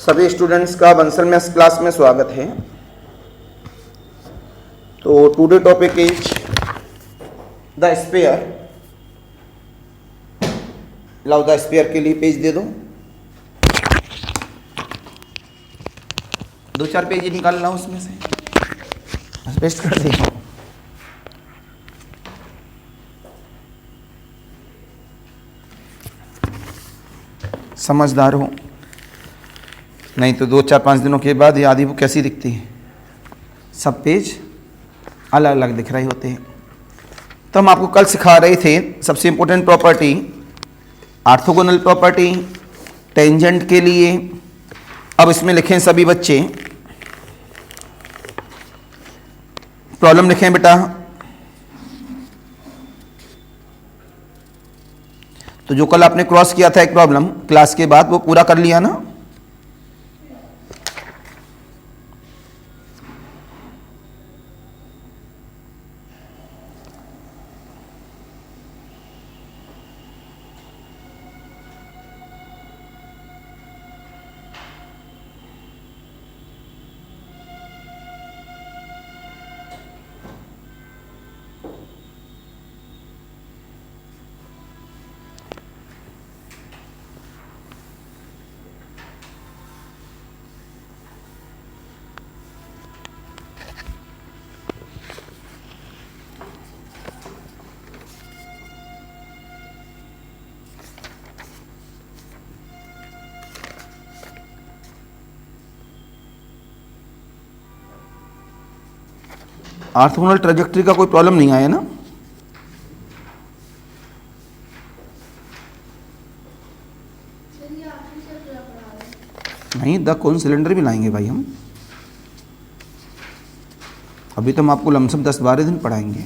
सभी स्टूडेंट्स का Bansal maths class में स्वागत है। तो today topic is the sphere. लाओ द स्पेयर के लिए पेज दे दो, 2-4 पेज ही निकालना उसमें से, बस पेस्ट कर दे। समझदार हो, नहीं तो 2-4-5 दिनों के बाद ये आधी बुक कैसी दिखती है, सब पेज अलग अलग दिख रहे होते हैं। तो हम आपको कल सिखा रहे थे सबसे important property orthogonal property tangent के लिए। अब इसमें लिखें सभी बच्चे, प्रॉब्लम लिखें बेटा। तो जो कल आपने क्रॉस किया था एक प्रॉब्लम क्लास के बाद, वो पूरा कर लिया ना? ऑर्थोगोनल ट्रैजेक्टरी का कोई प्रॉब्लम नहीं आया ना? नहीं, द कौन सिलेंडर भी लाएंगे भाई हम। अभी तो हम आपको लमसम 10-12 दिन पढ़ाएंगे।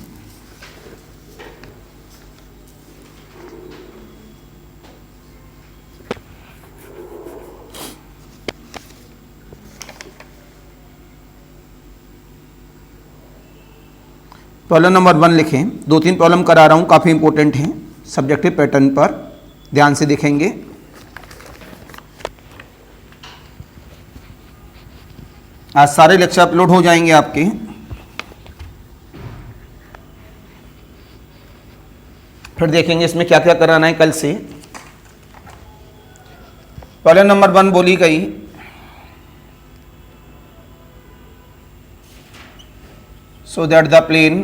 प्रॉब्लम नंबर 1 लिखें। 2-3 प्रॉब्लम करा रहा हूँ, काफ़ी इंपॉर्टेंट हैं, सब्जेक्टिव पैटर्न पर ध्यान से देखेंगे। आज सारे लेक्चर अपलोड हो जाएंगे आपके। फिर देखेंगे इसमें क्या क्या कराना है कल से। प्रॉब्लम नंबर 1 बोली गई, so that the plane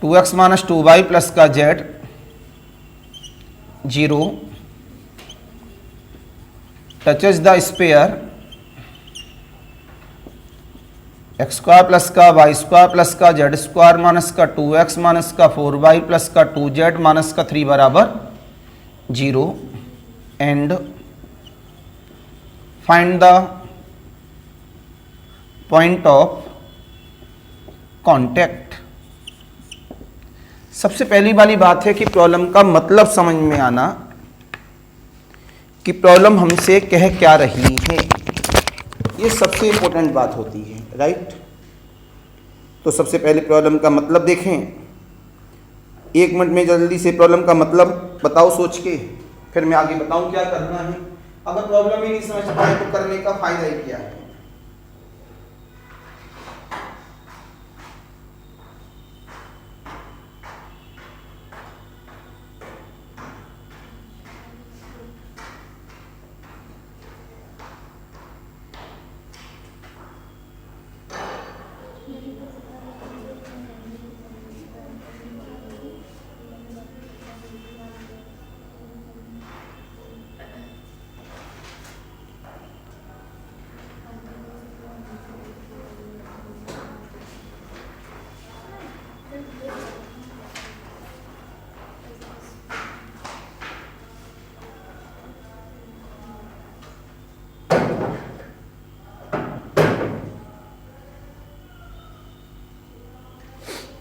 two x minus 2y plus का z 0 touches the sphere x square plus का वाई स्क्वायर प्लस का जेड स्क्वायर माइनस का 2x माइनस का 4y प्लस का 2z माइनस का 3 बराबर 0 and find the point of contact. सबसे पहली वाली बात है कि प्रॉब्लम का मतलब समझ में आना कि प्रॉब्लम हमसे कह क्या रही है, ये सबसे इंपॉर्टेंट बात होती है, राइट। तो सबसे पहले प्रॉब्लम का मतलब देखें। 1 मिनट में जल्दी से प्रॉब्लम का मतलब बताओ सोच के, फिर मैं आगे बताऊं क्या करना है। अगर प्रॉब्लम ही नहीं समझ पाए तो करने का फायदा ही क्या है।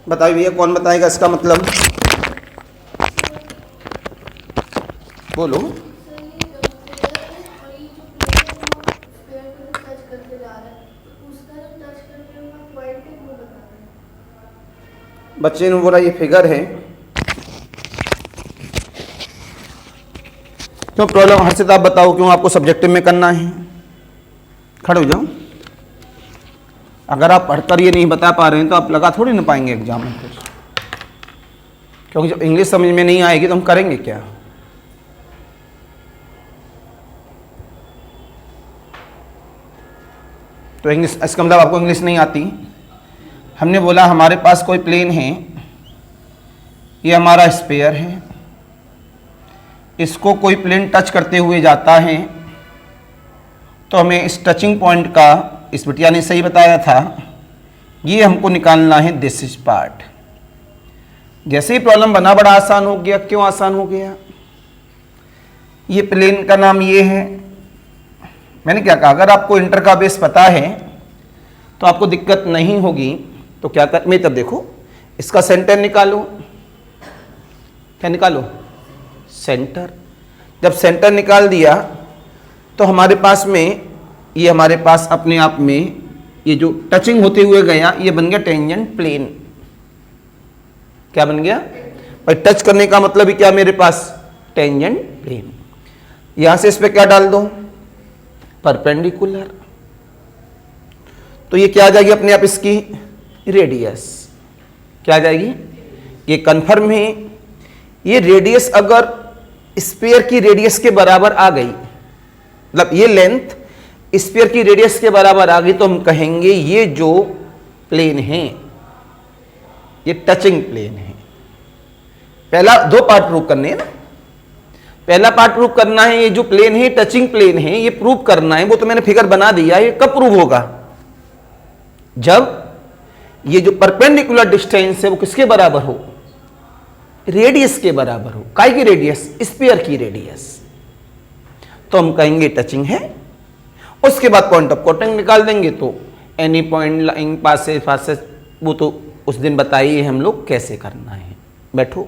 बताइए भैया, कौन बताएगा इसका मतलब? बोलो। बच्चे ने बोला ये फिगर है, क्यों प्रॉब्लम हर्षित आप बताओ क्यों आपको सब्जेक्टिव में करना है? खड़े हो जाओ। अगर आप पढ़कर ये नहीं बता पा रहे हैं तो आप लगा थोड़ी ना पाएंगे एग्जाम में कुछ, क्योंकि जब इंग्लिश समझ में नहीं आएगी तो हम करेंगे क्या? तो इंग्लिश, इसका मतलब आपको इंग्लिश नहीं आती। हमने बोला हमारे पास कोई प्लेन है, ये हमारा स्फीयर है, इसको कोई प्लेन टच करते हुए जाता है, तो हमें इस टचिंग पॉइंट का, इस बिटिया ने सही बताया था, ये हमको निकालना है दिस इज पार्ट। जैसे ही प्रॉब्लम बना बड़ा आसान हो गया। क्यों आसान हो गया? ये प्लेन का नाम ये है। मैंने क्या कहा, अगर आपको इंटर का बेस पता है तो आपको दिक्कत नहीं होगी। तो क्या कर, मैं तब देखो इसका सेंटर निकालो। क्या निकालो? सेंटर। जब सेंटर निकाल दिया तो हमारे पास में, ये हमारे पास अपने आप में ये जो टचिंग होते हुए गया ये बन गया टेंजेंट प्लेन। क्या बन गया भाई? टच करने का मतलब ही क्या मेरे पास? Tangent plane. यहां से इस पे क्या डाल दो? परपेंडिकुलर। तो ये क्या आ जाएगी अपने आप? इसकी रेडियस क्या आ जाएगी? ये कंफर्म है। ये रेडियस अगर स्फीयर की रेडियस के बराबर आ गई, मतलब ये लेंथ स्फीयर की रेडियस के बराबर आ गई, तो हम कहेंगे ये जो प्लेन है ये टचिंग प्लेन है। पहला दो पार्ट प्रूव करने हैं ना। पहला पार्ट प्रूव करना है ये जो प्लेन है टचिंग प्लेन है, ये प्रूव करना है। वो तो मैंने फिगर बना दिया। ये कब प्रूव होगा? जब ये जो परपेंडिकुलर डिस्टेंस है वो किसके बराबर हो? रेडियस के बराबर हो। काय की रेडियस? स्फीयर की रेडियस। तो हम कहेंगे टचिंग है। उसके बाद पॉइंट ऑफ कॉन्टैक्ट निकाल देंगे। तो एनी पॉइंट लाइंग पासेज वो तो उस दिन बताइए हम लोग कैसे करना है। बैठो।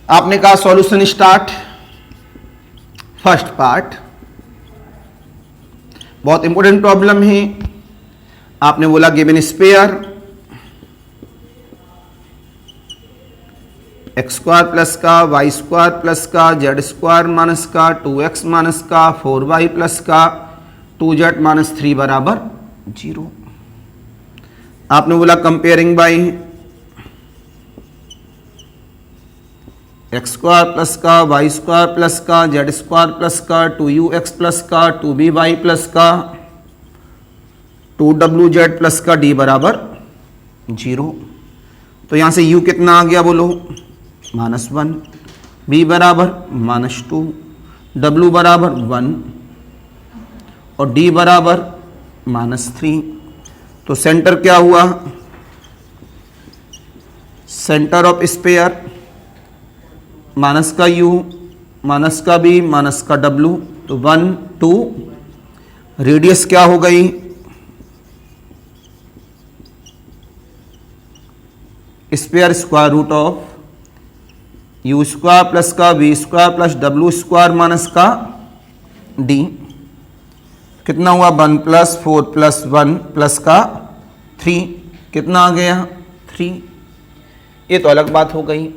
आपने कहा सॉल्यूशन स्टार्ट। फर्स्ट पार्ट बहुत इंपॉर्टेंट प्रॉब्लम है। आपने बोला given sphere x square plus का, वाई स्क्वायर प्लस का, जेड स्क्वायर माइनस का, 2x माइनस का, 4y प्लस का, 2z माइनस 3 बराबर 0। आपने बोला comparing by x square plus का, वाई स्क्वायर प्लस का, जेड स्क्वायर प्लस का, 2ux प्लस का, 2by प्लस का, 2wz प्लस का, d बराबर 0। तो यहां से u कितना आ गया बोलो? -1, b बराबर -2, w बराबर 1 और d बराबर -3। तो सेंटर क्या हुआ? सेंटर ऑफ स्फीयर माइनस का u, माइनस का b, माइनस का w, तो 1 2। रेडियस क्या हो गई? Sphere square root of u square plus का v square plus w square minus का d। कितना हुआ? 1 + 4 + 1 प्लस का 3। कितना आ गया? 3। ये तो अलग बात हो गई।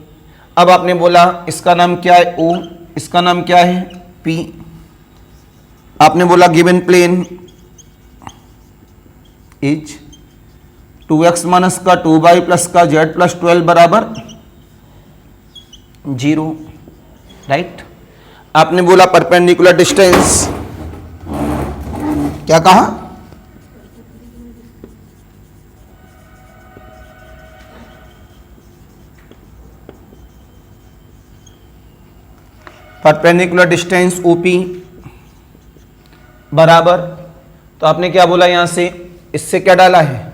अब आपने बोला इसका नाम क्या है? O, इसका नाम क्या है? P। आपने बोला given plane is 2x minus का, 2y प्लस का, z प्लस 12 बराबर 0। राइट। आपने बोला परपेंडिकुलर डिस्टेंस, क्या कहा? परपेंडिकुलर डिस्टेंस OP बराबर, तो आपने क्या बोला? यहां से इससे क्या डाला है?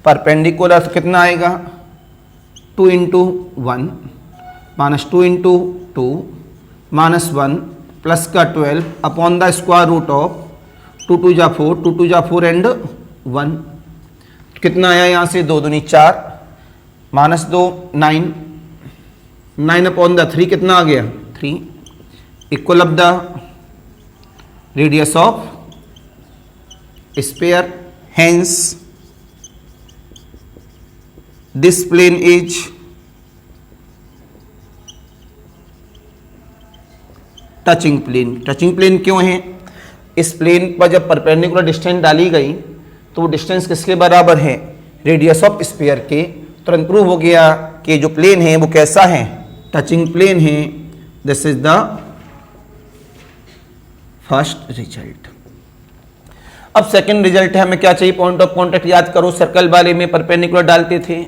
परपेंडिकुलर। तो कितना आएगा? 2 × 1 माइनस 2 × 2 माइनस 1 प्लस का 12 upon the square root of 2 2 जा 4, 2 2 जा 4 एंड 1। कितना आया? यहां से 2 दूनी 4 माइनस 2 9, 9 अपॉन द 3 कितना आ गया? 3 equal of the radius of sphere. Hence this plane is touching plane. Touching plane क्यों है? इस प्लेन पर जब परपेंडिकुलर डिस्टेंस डाली गई तो वो डिस्टेंस किसके बराबर है? रेडियस ऑफ स्फीयर के। तुरंत प्रूव हो गया कि जो प्लेन है वो कैसा है? टचिंग प्लेन है। This is the first result. अब सेकंड रिजल्ट है, हमें क्या चाहिए? Point of contact. याद करो सर्कल वाले में परपेंडिकुलर डालते थे,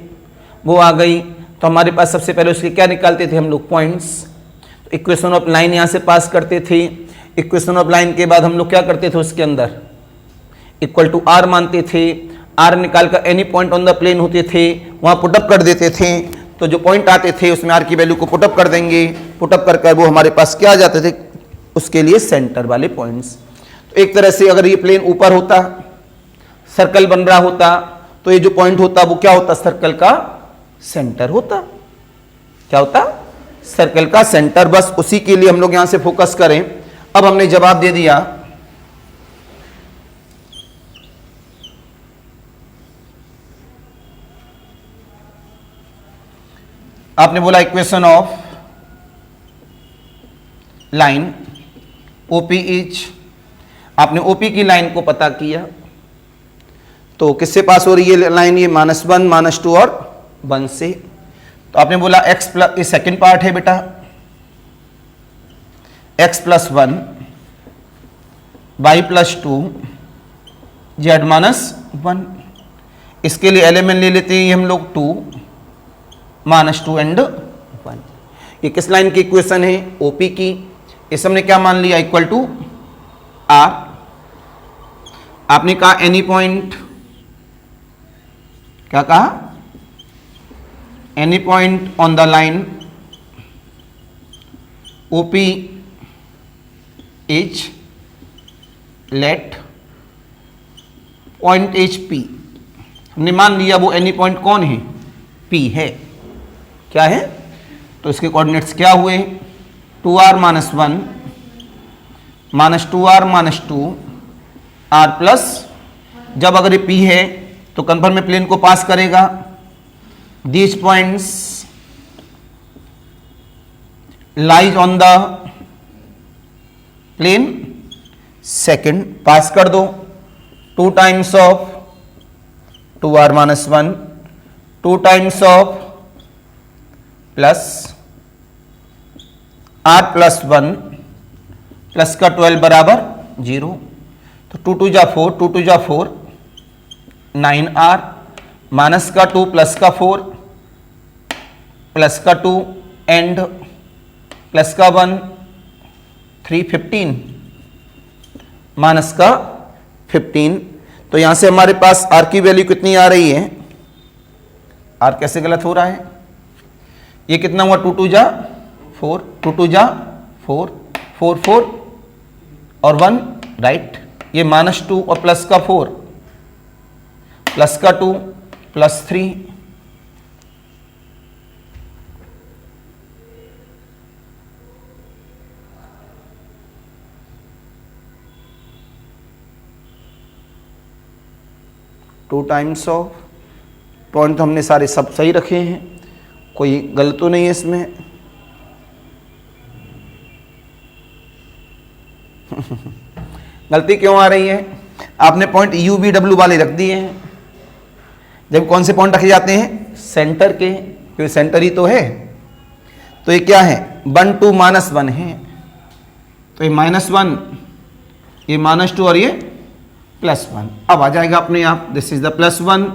वो आ गई तो हमारे पास सबसे पहले उसके क्या निकालते थे हम लोग? पॉइंट्स। तो इक्वेशन ऑफ लाइन यहाँ से पास करते थे। इक्वेशन ऑफ लाइन के बाद हम लोग क्या करते थे? उसके अंदर इक्वल टू आर मानते थे। आर निकाल कर any point on the plane होते थे वहाँ पुटअप कर देते थे। तो जो पॉइंट आते थे उसमें आर की वैल्यू को पुटअप कर देंगे। पुटअप कर कर वो हमारे पास क्या आ जाते थे? उसके लिए सेंटर वाले पॉइंट्स। तो एक तरह से अगर ये प्लेन ऊपर होता, सर्कल बन रहा होता, तो ये जो पॉइंट होता वो क्या होता? सर्कल का सेंटर होता। क्या होता? सर्कल का सेंटर। बस उसी के लिए हम लोग यहां से फोकस करें। अब हमने जवाब दे दिया आपने बोला equation of line OP is, आपने ओपी की लाइन को पता किया तो किससे पास हो रही है लाइन? ये -1, -2 और 1 से। तो आपने बोला x प्लस, ये सेकेंड पार्ट है बेटा, x + 1 y + 2 z - 1। इसके लिए एलिमेंट ले लेते हैं हम लोग 2 -2 एंड 1। ये किस लाइन की इक्वेशन है? ओपी की। इस हमने क्या मान लिया? Equal to r. आपने कहा एनी पॉइंट, क्या कहा? Any point on the line OP is let point is P. हमने मान लिया वो एनी पॉइंट कौन है? पी है। क्या है? तो इसके कोऑर्डिनेट्स क्या हुए? 2r - 1 -2r - 2 r प्लस, जब अगर ये P है तो कन्फर्म में प्लेन को पास करेगा। These points lies on the plane second, पास कर दो। 2 times of 2r - 1, 2 times of plus r + 1 plus का 12 बराबर 0। तो 2 2 जा 4, 2 2 जा 4, 9r माइनस का 2 प्लस का 4 प्लस का 2 एंड प्लस का 1 3 15 माइनस का 15। तो यहां से हमारे पास r की वैल्यू कितनी आ रही है? r कैसे गलत हो रहा है? ये कितना हुआ? 2 2 जा 4, 2 2 जा 4, 4 4 और 1, राइट। ये -2 और प्लस का 4 प्लस का 2 प्लस 3 2 टाइम्स ऑफ, पॉइंट तो हमने सारे सब सही रखे हैं, कोई गलत तो नहीं है इसमें। गलती क्यों आ रही है? आपने पॉइंट UVW वाले रख दिए हैं, जब कौन से पॉइंट रखे जाते हैं? सेंटर के, क्योंकि सेंटर ही तो है। तो ये क्या है? 1 2 -1 है, तो ये -1, ये -2 और ये +1। अब आ जाएगा अपने आप, this is the +1,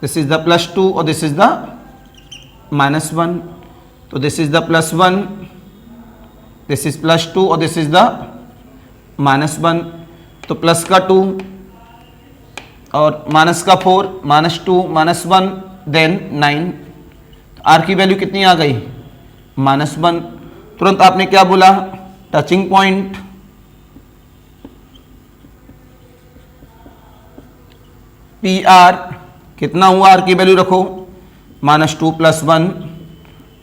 this is the +2 और दिस इज द -1। तो this is the +1, this is +2 और दिस इज द -1। तो प्लस का 2 और माइनस का 4, -2 -1 देन 9। आर की वैल्यू कितनी आ गई? -1। तुरंत आपने क्या बोला? टचिंग पॉइंट पी आर कितना हुआ? आर की वैल्यू रखो, -2 + 1,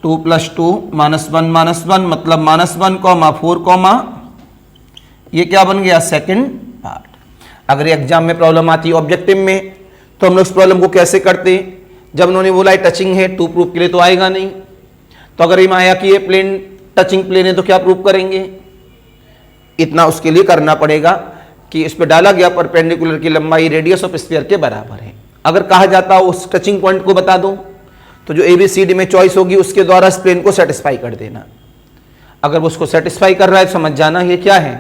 2 + 2 -1 -1 मतलब -1, 4, ये क्या बन गया? Second part. अगर एग्जाम में प्रॉब्लम आती है ऑब्जेक्टिव में, तो हम लोग इस प्रॉब्लम को कैसे करते? जब उन्होंने बोला टचिंग है, टू प्रूफ के लिए तो आएगा नहीं। तो अगर ये आया कि ये प्लेन टचिंग प्लेन है तो क्या प्रूफ करेंगे? इतना उसके लिए करना पड़ेगा कि इस पर डाला गया परपेंडिकुलर की लंबाई रेडियस ऑफ स्फीयर के बराबर है। अगर कहा जाता हो उस टचिंग पॉइंट को बता दो, तो जो ABCD में चॉइस होगी उसके द्वारा इस प्लेन को सेटिस्फाई कर देना। अगर वो उसको सेटिस्फाई कर रहा है तो समझ जाना ये क्या है,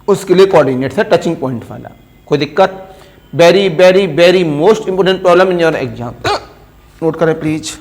उसके लिए कोऑर्डिनेट्स है टचिंग पॉइंट वाला। कोई दिक्कत? Very very very most important problem in your exam, note करें प्लीज।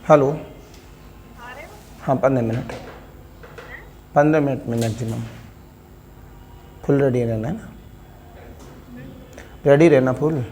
हेलो, हाँ 15 मिनट, 15 मिनट में मैक्सिमम। फुल रेडी रहना है ना, रेडी रहना फुल।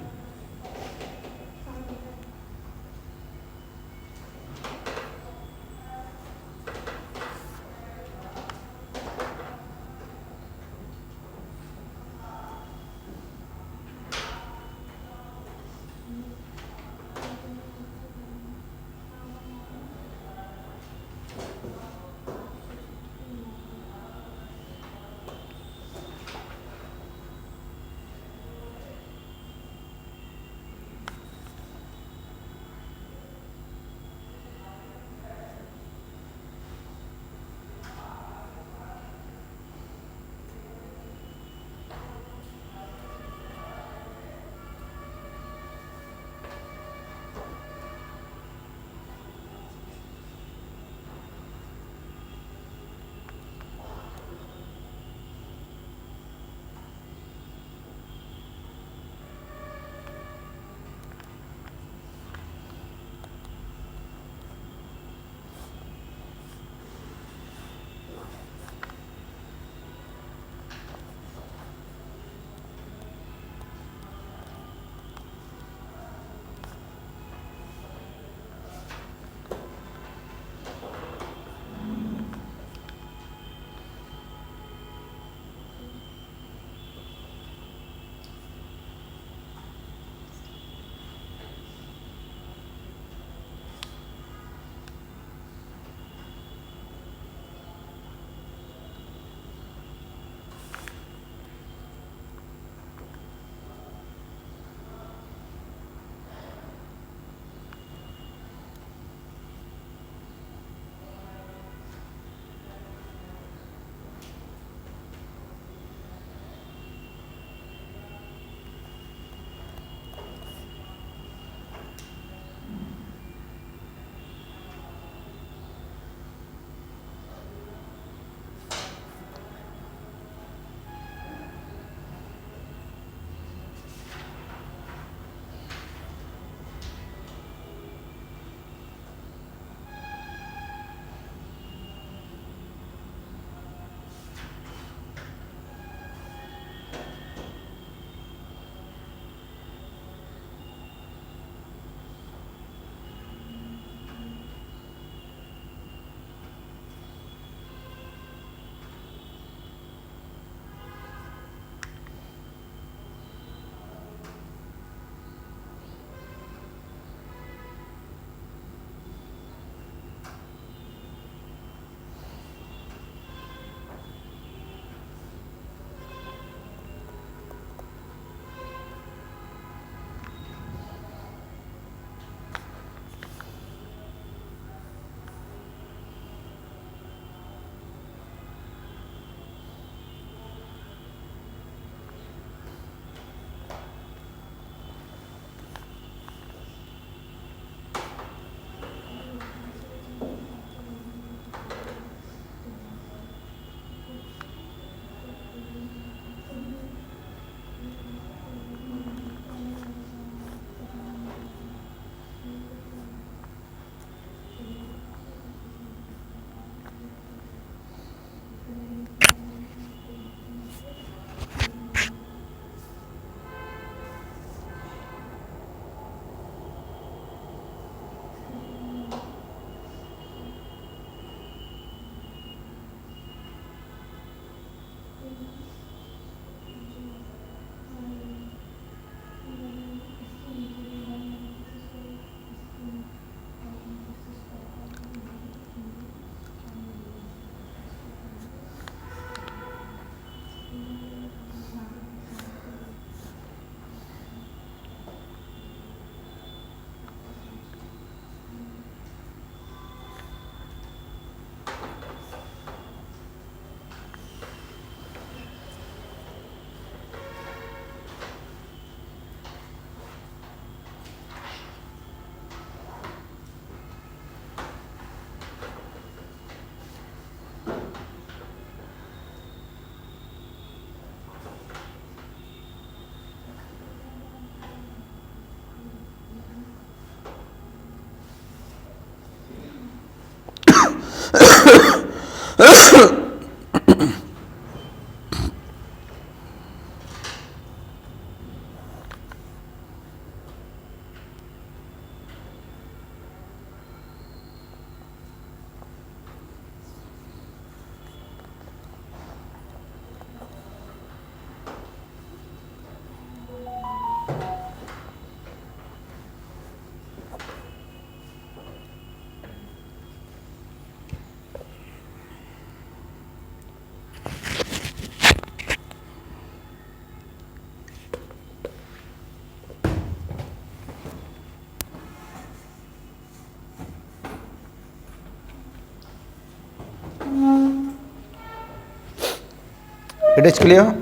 It is clear.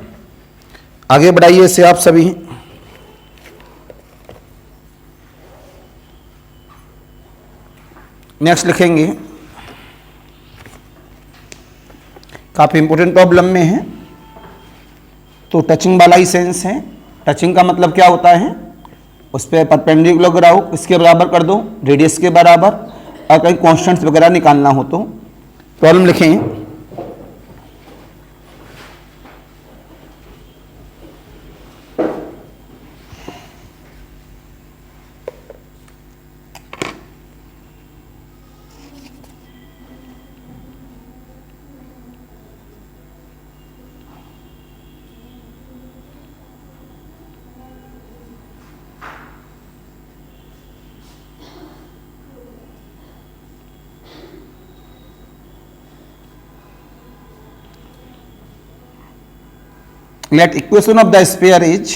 आगे बढ़ाइए इसे आप सभी। नेक्स्ट लिखेंगे, काफी इंपोर्टेंट प्रॉब्लम में है। तो टचिंग वाला ही सेंस है। टचिंग का मतलब क्या होता है, उस पर परपेंडिकुलर गिराओ, किसके बराबर कर दो, रेडियस के बराबर, और कहीं कॉन्स्टेंट्स वगैरह निकालना हो तो। प्रॉब्लम लिखें, let equation of the sphere is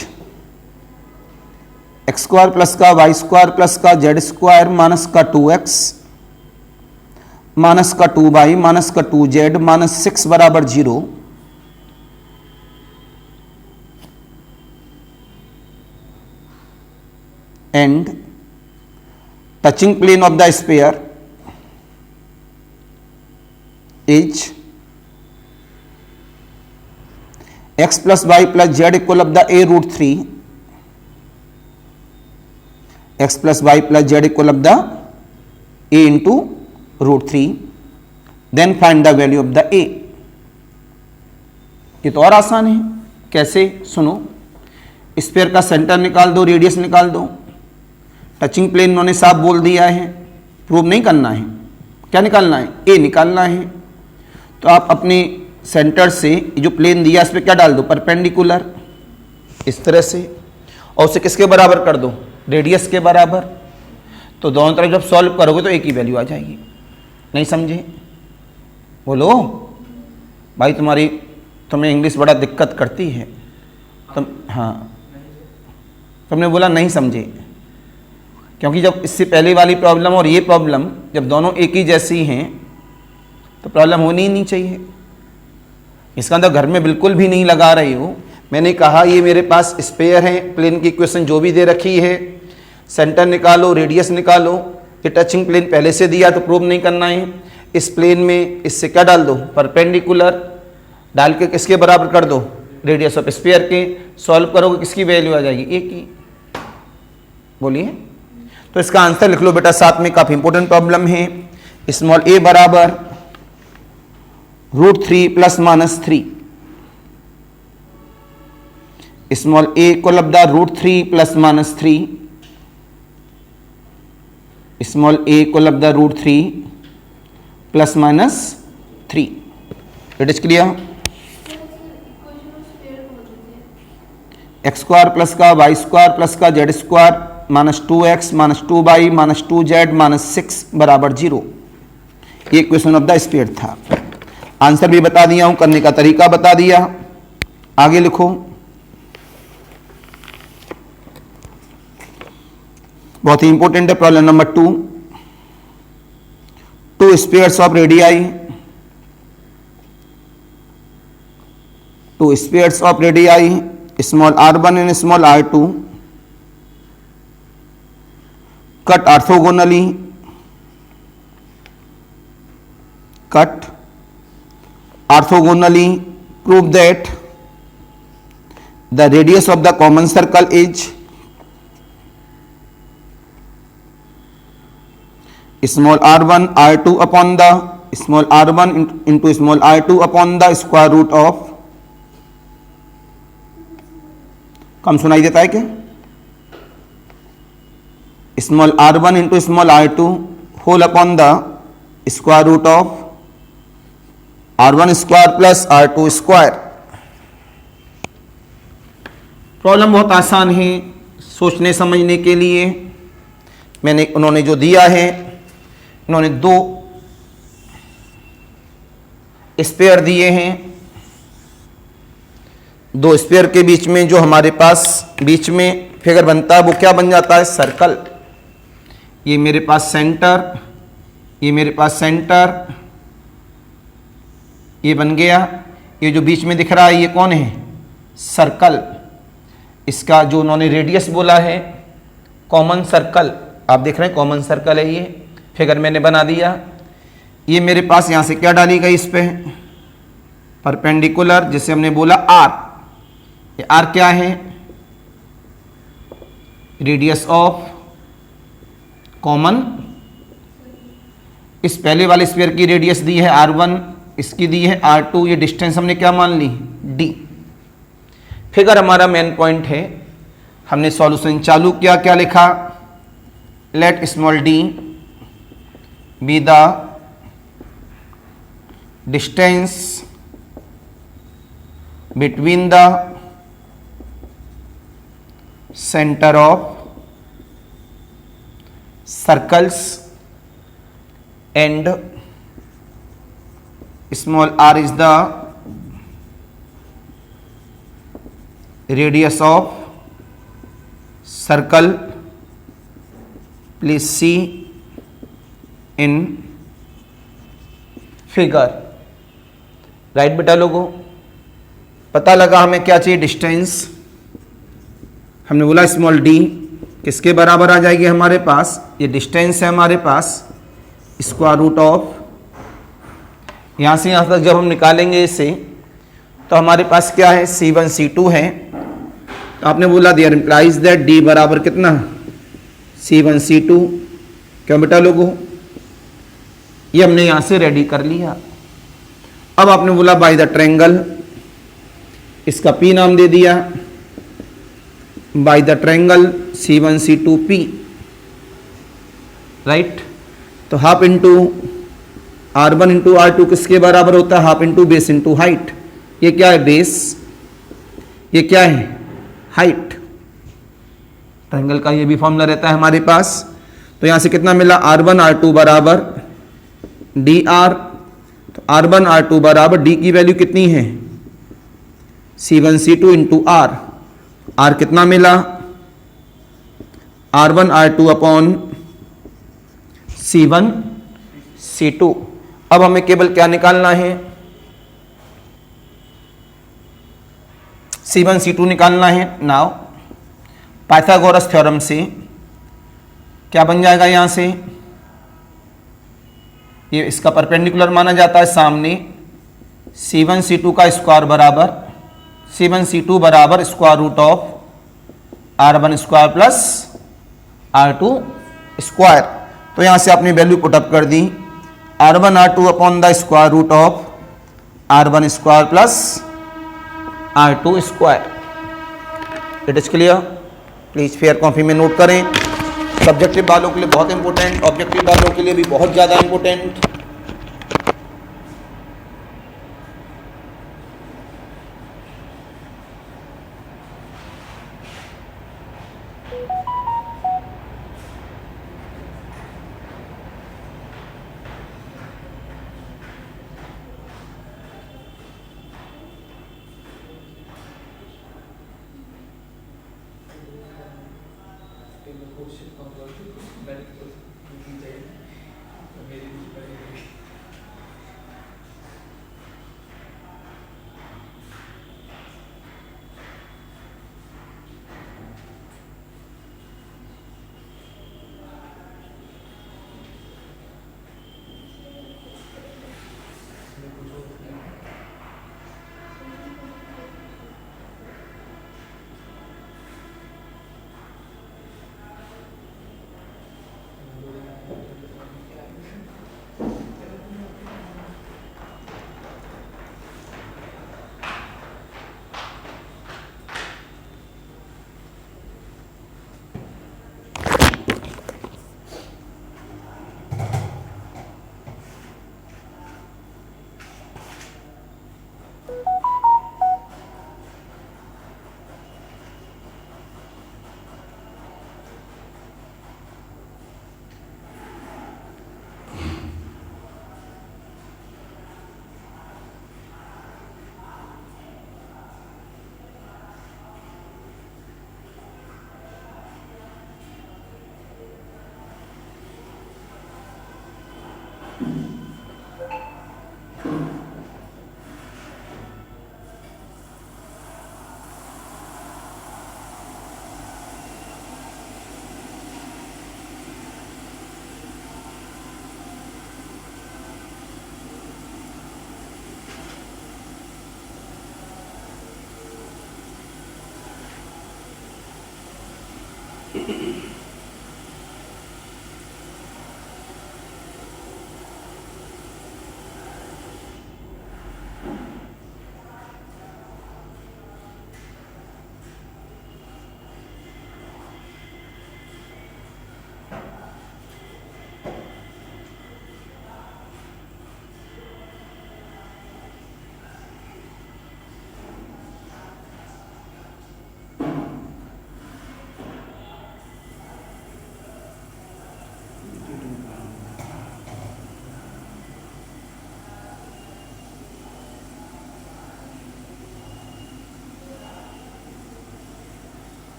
x square plus का y स्क्वायर प्लस का z स्क्वायर माइनस का 2x माइनस का 2y माइनस का 2z माइनस 6 बराबर 0। And touching plane of the sphere is x plus y plus z equal of the a root 3, x plus y plus z equal of the a into root 3, then find the value of the a। ये तो और आसान है। कैसे, सुनो। Sphere का centre निकाल दो, रेडियस निकाल दो। टचिंग प्लेन उन्होंने साफ बोल दिया है, प्रूव नहीं करना है। क्या निकालना है, a निकालना है। तो आप अपने सेंटर से जो प्लेन दिया इस पर क्या डाल दो, परपेंडिकुलर, इस तरह से, और उसे किसके बराबर कर दो, रेडियस के बराबर। तो दोनों तरफ जब सॉल्व करोगे तो एक ही वैल्यू आ जाएगी। नहीं समझे, बोलो भाई, तुम्हें इंग्लिश बड़ा दिक्कत करती है तुम। हाँ, तुमने बोला नहीं समझे, क्योंकि जब इससे पहले वाली प्रॉब्लम और ये प्रॉब्लम जब दोनों एक ही जैसी हैं तो प्रॉब्लम होनी ही नहीं चाहिए। इसका अंदर घर में बिल्कुल भी नहीं लगा रही हो। मैंने कहा ये मेरे पास स्फीयर है, प्लेन की इक्वेशन जो भी दे रखी है, सेंटर निकालो, रेडियस निकालो। ये टचिंग प्लेन पहले से दिया तो प्रूव नहीं करना है। इस प्लेन में इससे क्या डाल दो, परपेंडिकुलर डाल के किसके बराबर कर दो, रेडियस ऑफ स्फीयर के। सॉल्व करोगे किसकी वैल्यू आ जाएगी, ए की। बोलिए, तो इसका आंसर लिख लो बेटा साथ में, काफी इंपोर्टेंट प्रॉब्लम है। स्मॉल ए बराबर root 3 plus minus 3, small a equal of the root 3 plus minus 3, small a equal of the root 3 plus minus 3। It is clear. X square plus का वाई स्क्वायर प्लस का Z square minus 2x minus 2y minus 2z minus 6 बराबर 0। ये equation of the sphere था। Answer भी बता दिया हूं, करने का तरीका बता दिया। आगे लिखो, बहुत ही इंपॉर्टेंट है problem number 2। To spheres of radii, to spheres of radii small r1 and small r2 cut orthogonally, cut orthogonally, prove that the radius of the common circle is small r1 r2 upon the small r1 into small r2 upon the square root of, कम सुनाई देता है क्या, small r1 into small r2 whole upon the square root of r1 square plus r2 square. Problem बहुत आसान है सोचने समझने के लिए। उन्होंने जो दिया है, उन्होंने दो स्फीयर दिए हैं। दो स्फीयर के बीच में जो हमारे पास बीच में फिगर बनता है वो क्या बन जाता है, सर्कल। ये मेरे पास सेंटर, ये मेरे पास सेंटर, ये बन गया। ये जो बीच में दिख रहा है ये कौन है? सर्कल। इसका जो उन्होंने रेडियस बोला है कॉमन सर्कल, आप देख रहे हैं कॉमन सर्कल है, ये फिगर मैंने बना दिया। ये मेरे पास यहाँ से क्या डाली गई इस पे? परपेंडिकुलर, जिसे हमने बोला आर। ये आर क्या है? Radius of common. इस पहले वाले स्फीयर की रेडियस दी है R1, इसकी दी है R2, ये डिस्टेंस हमने क्या मान ली? D। फिगर हमारा मेन पॉइंट है। हमने सॉल्यूशन चालू किया, क्या लिखा? Let small d be the distance between the centre of circles and small r is the radius of circle. Please see in figure. Right बेटा लोगों, पता लगा हमें क्या चाहिए? डिस्टेंस। हमने बोला स्मॉल d किसके बराबर आ जाएगी हमारे पास? ये डिस्टेंस है हमारे पास, स्क्वायर रूट ऑफ, यहाँ से यहाँ तक जब हम निकालेंगे इसे तो हमारे पास क्या है? C1 C2 है। तो आपने बोला देयर इंप्लाइज दैट D बराबर कितना? C1 C2। क्यों बेटा लोगों? ये हमने यहाँ से रेडी कर लिया। अब आपने बोला बाय द ट्रायंगल, इसका P नाम दे दिया, by the triangle C1 C2 P, right. तो half into R1 into R2 किसके बराबर होता है? Half into base into height. ये क्या है? बेस। ये क्या है? हाइट। ट्रायंगल का ये भी फॉर्मूला रहता है हमारे पास। तो यहां से कितना मिला? R1 R2 बराबर dr। तो R1 R2 बराबर d की वैल्यू कितनी है? C1 C2 into R। R कितना मिला? R1 R2 upon C1 C2। अब हमें केवल क्या निकालना है? C1 C2 निकालना है। नाउ पाइथागोरस थ्योरम से क्या बन जाएगा? यहां से ये इसका परपेंडिकुलर माना जाता है सामने, C1 C2 का स्क्वायर बराबर C1 C2 बराबर square root of R1 square plus R2 square. तो यहां से आपने वैल्यू पुटअप कर दी, R1 R2 upon the square root of R1 square plus R2 square. It is clear? Please fair copy में note करें। Subjective वालों के लिए बहुत इंपॉर्टेंट, ऑब्जेक्टिव वालों के लिए भी बहुत ज्यादा इंपॉर्टेंट।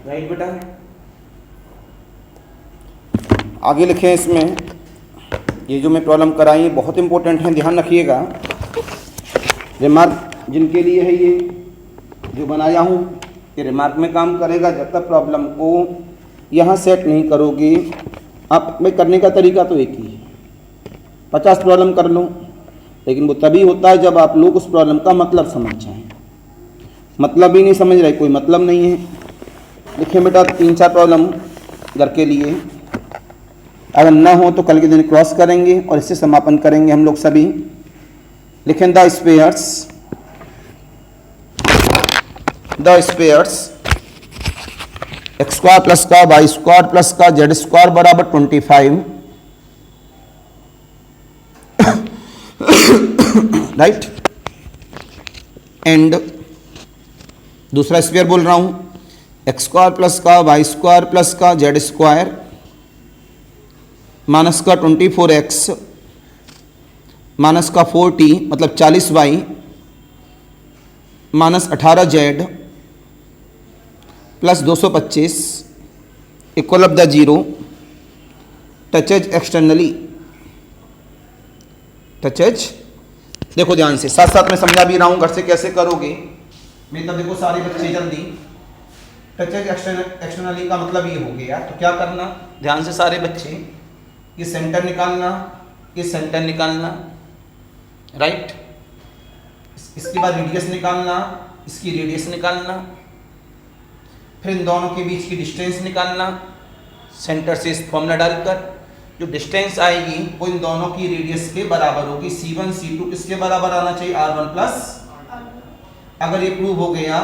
राइट बेटा। आगे लिखें इसमें, ये जो मैं प्रॉब्लम कराई है बहुत इंपॉर्टेंट है, ध्यान रखिएगा। रिमार्क जिनके लिए है ये जो बनाया हूँ, ये रिमार्क में काम करेगा। जब तक प्रॉब्लम को यहाँ सेट नहीं करोगे, आप में करने का तरीका तो एक ही है, 50 प्रॉब्लम कर लो, लेकिन वो तभी होता है जब आप लोग उस प्रॉब्लम का मतलब समझ जाएं। मतलब ही नहीं समझ रहे, कोई मतलब नहीं है। लिखें बेटा 3-4 प्रॉब्लम घर के लिए, अगर ना हो तो कल के दिन क्रॉस करेंगे और इससे समापन करेंगे हम लोग सभी। लिखें the spheres x square plus का वाई स्क्वायर प्लस का जेड स्क्वायर बराबर 25, राइट। एंड दूसरा स्पेयर बोल रहा हूं, एक्स स्क्वायर प्लस का वाई स्क्वायर प्लस का जेड स्क्वायर माइनस का 24x माइनस का 4t मतलब 40y minus 18z plus 225 equal of the 0 touches externally. Touches देखो ध्यान से, साथ साथ में समझा भी रहा हूं, घर से कैसे करोगे मैं तब देखो सारे बच्चे जल्दी। टचेज एक्सटर्नली का मतलब ये हो गया, तो क्या करना ध्यान से सारे बच्चे, ये सेंटर निकालना, ये सेंटर निकालना, राइट। इसके बाद रेडियस निकालना, इसकी रेडियस निकालना, फिर इन दोनों के बीच की डिस्टेंस निकालना सेंटर से इस फॉर्मूला डालकर। जो डिस्टेंस आएगी वो इन दोनों की रेडियस के बराबर होगी। C1 C2 किसके बराबर आना चाहिए? R1 plus. अगर ये प्रूव हो गया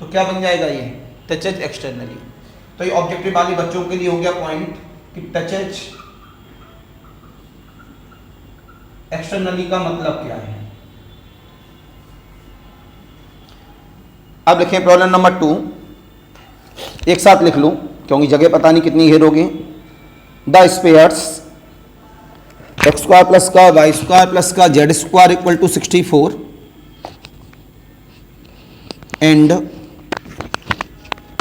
तो क्या बन जाएगा ये टचेज एक्सटर्नली। तो ये ऑब्जेक्टिव वाले बच्चों के लिए हो गया पॉइंट कि टचेज एक्सटर्नली का मतलब क्या है। अब लिखें प्रॉब्लम नंबर 2, एक साथ लिख लूं क्योंकि जगह पता नहीं कितनी घेरोगे। The spheres x square plus का वाई स्क्वायर प्लस का Z square equal to 64 and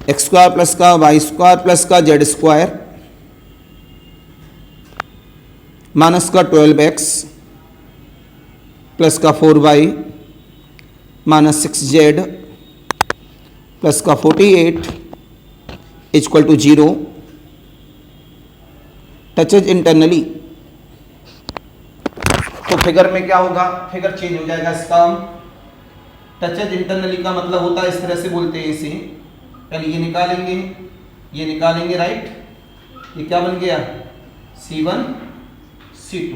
X square plus का वाई स्क्वायर प्लस का जेड स्क्वायर माइनस का 12x प्लस का 4y माइनस 6z प्लस का 48 इक्वल टू 0 टचेज इंटरनली। तो figure में क्या होगा, फिगर चेंज हो जाएगा इसका। टचेज इंटरनली का मतलब होता है, इस तरह से बोलते हैं इसे, पहले ये निकालेंगे, राइट। ये क्या बन गया C1 C2,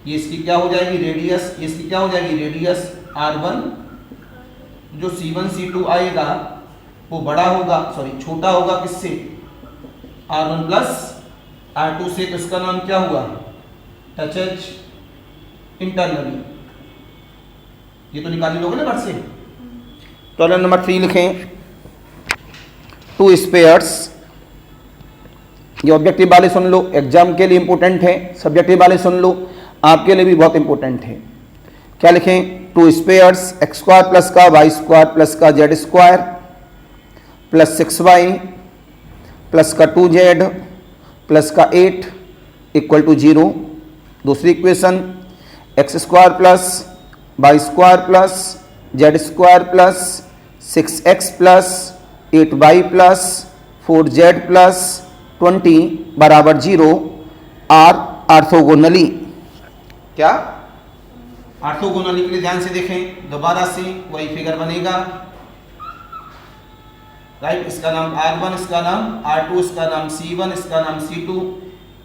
ये इसकी क्या हो जाएगी रेडियस, ये इसकी क्या हो जाएगी रेडियस R1। जो C1 C2 आएगा वो बड़ा होगा, छोटा होगा किससे, R1 प्लस R2 से, तो इसका नाम क्या हुआ टचेज इंटरनली। ये तो निकाल लोगे ना घर से। प्रॉब्लम नंबर 3 लिखें, 2 स्पेयर्स। ये ऑब्जेक्टिव वाले सुन लो, एग्जाम के लिए इंपॉर्टेंट है, सब्जेक्टिव वाले सुन लो, आपके लिए भी बहुत इंपॉर्टेंट है। क्या लिखें, 2 स्पेयर्स एक्स स्क्वायर प्लस का वाई स्क्वायर प्लस का Z square plus 6y plus का 2z प्लस का 8 इक्वल टू 0। दूसरी equation x square plus y square plus z square plus 6x plus 8y plus 4z plus 20 बराबर 0 are orthogonally. क्या orthogonally के लिए ध्यान से देखें, दोबारा से वही फिगर बनेगा, राइट। इसका नाम R1, इसका नाम R2, इसका नाम C1, इसका नाम C2।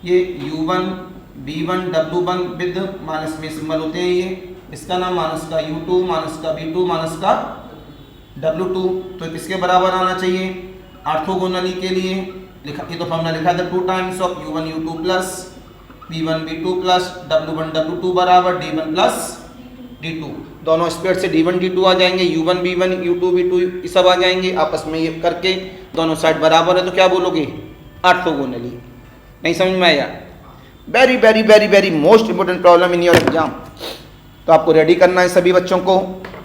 ये U1 B1 W1 with minus में सिंबल होते हैं ये। इसका नाम माइनस का U2 माइनस का B2 माइनस का W2। तो किसके बराबर आना चाहिए ऑर्थोगोनली के लिए लिखा, ये तो फॉर्मूला लिखा था 2 times of U1 U2 plus B1 B2 plus W1 W2 बराबर D1 प्लस D2। दोनों स्पेयर से D1 D2 आ जाएंगे, U1 B1 U2 B2 ये सब आ जाएंगे, आपस में ये करके दोनों साइड बराबर है तो क्या बोलोगे ऑर्थोगोनली। नहीं समझ में आया? Very very very very most important problem in your exam. तो आपको रेडी करना है सभी बच्चों को,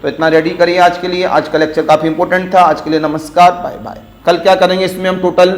तो इतना रेडी करिए आज के लिए। आज का लेक्चर काफ़ी इंपॉर्टेंट था। आज के लिए नमस्कार, बाय बाय। कल क्या करेंगे, इसमें हम टोटल